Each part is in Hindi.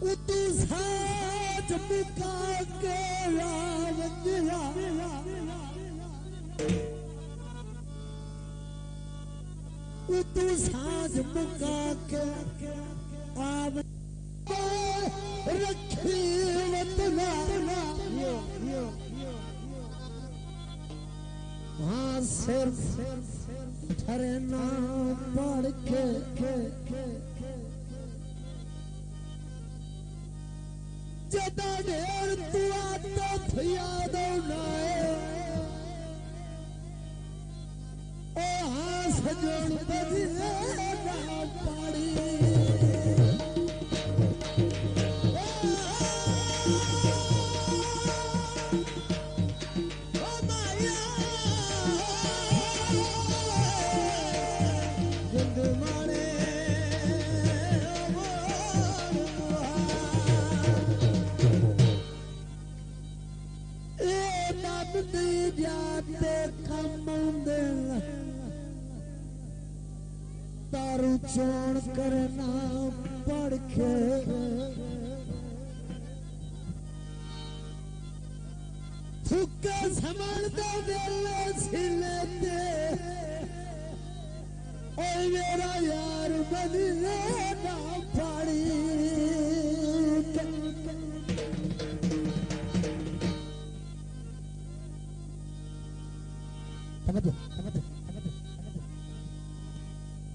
तू साज मुका के रावंदिया तू साज मुका के आव रखी वतना हाँ सिर्फ ठहरना पड़ के जदा ढेर तू आता थिया दो नाए ओ हाँ सजन बजिए ना पाड़ी तारू चोण करना पड़ के थुक्का संभालते दिल सिलते ओ मेरा यार बदले ना पड़ी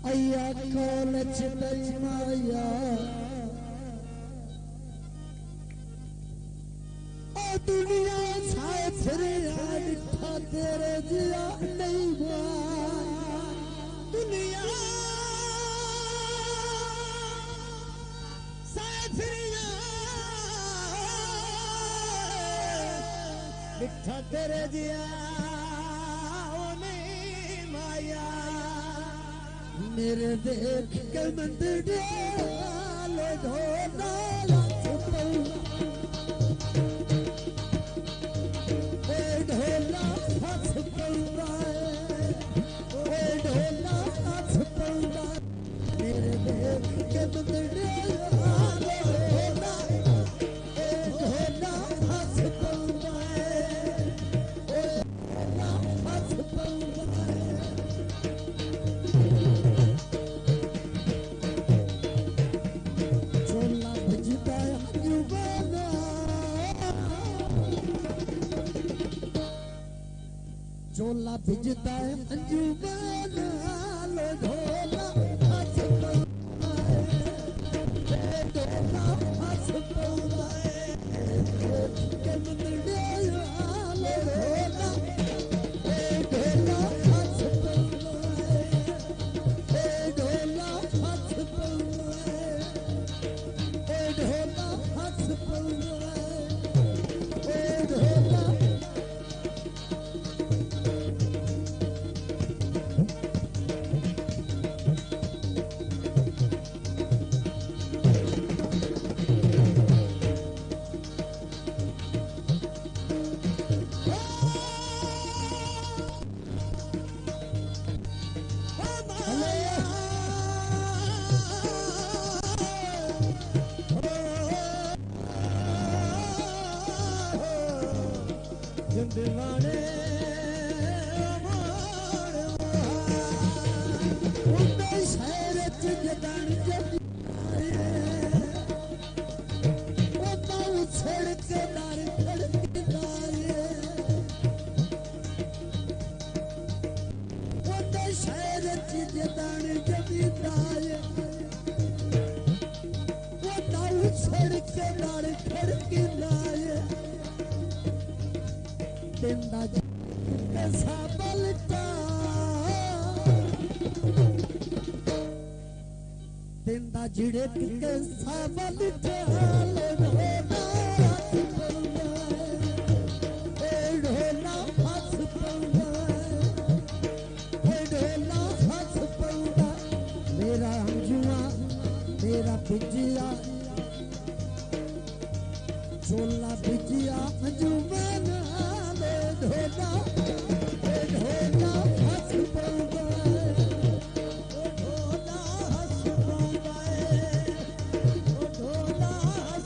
अय्या कॉलेज माया ओ दुनिया साए फिरे लिखा तेरे जिया नहीं हुआ दुनिया साए फिरे लिखा तेरे जिया मेरे देख के मंदिर लो ढोला ढोला फस पौड़ा ढोला फस पौड़ा मेरे देख के मंदिर ढोला फस पौड़ा फस पौड़ा चोला भिजता है अंजुमन लो ढोला फस पौड़ा के मंदिर लो ढोला फस पौड़ा ढोला फस पौड़ा ढोला फस पौड़ा ढोला दीवाने शहर जदान उछड़ के दार खड़के शहर जदान जमींदार उछड़ के दार खड़के जिंदा कैसा बलता जिंदा जिड़े कैसा बलता ढोला फस पौड़ा ढोला फस पौड़ा मेरा अंजुआ मेरा बिजिया चोला बिजिया अंजुमन ढोला ढोला फस पौड़ा ढोला हस पौड़ा ढोला हस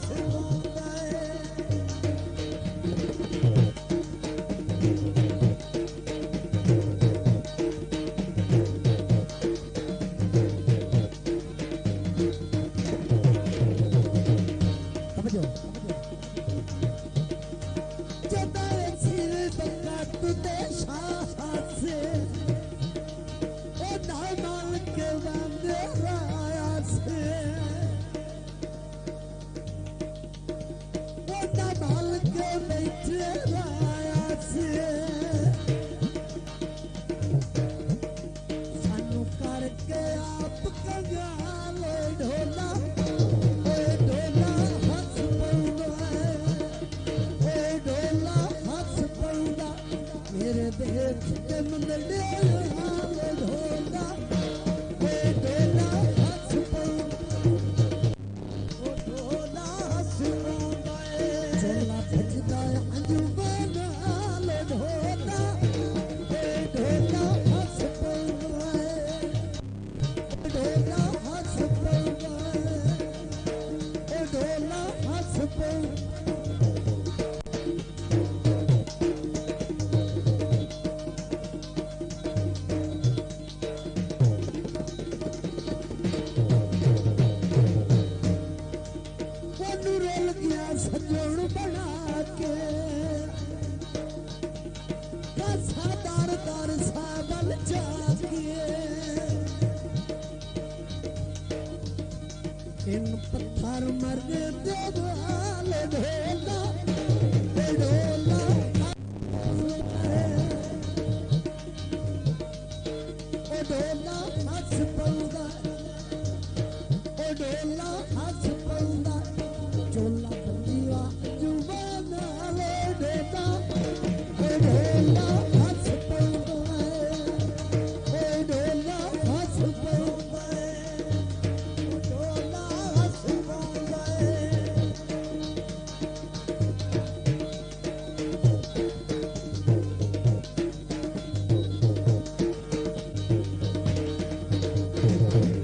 पत्थर मरने देवाल ढोला ढोला ढोला हस पौदा ढोला हस पौदा चोला बंदिया जुबाना ढोला ढोला हस पौदा ढोला हस पौदा ढोला हस पौदा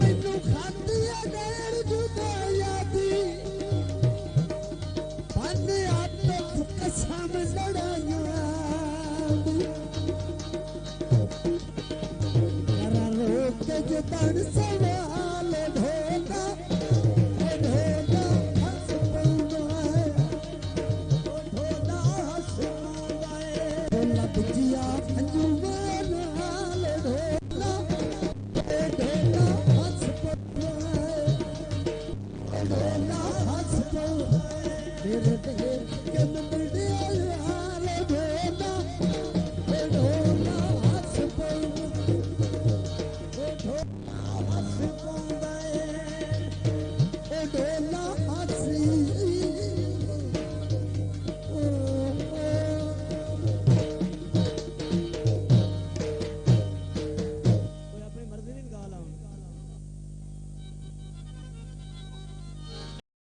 ਮੈਨੂੰ ਖਾਂਦੀ ਆ ਗੈਰ ਜੁਦਾਈਆਂ ਦੀ ਬੰਨੇ ਆਦਤ ਕਸਮ ਲੜਾਈਆਂ ਦੀ ਕਰਾਂ ਰੋਕ ਕੇ ਜਤਨ ਸਵਾ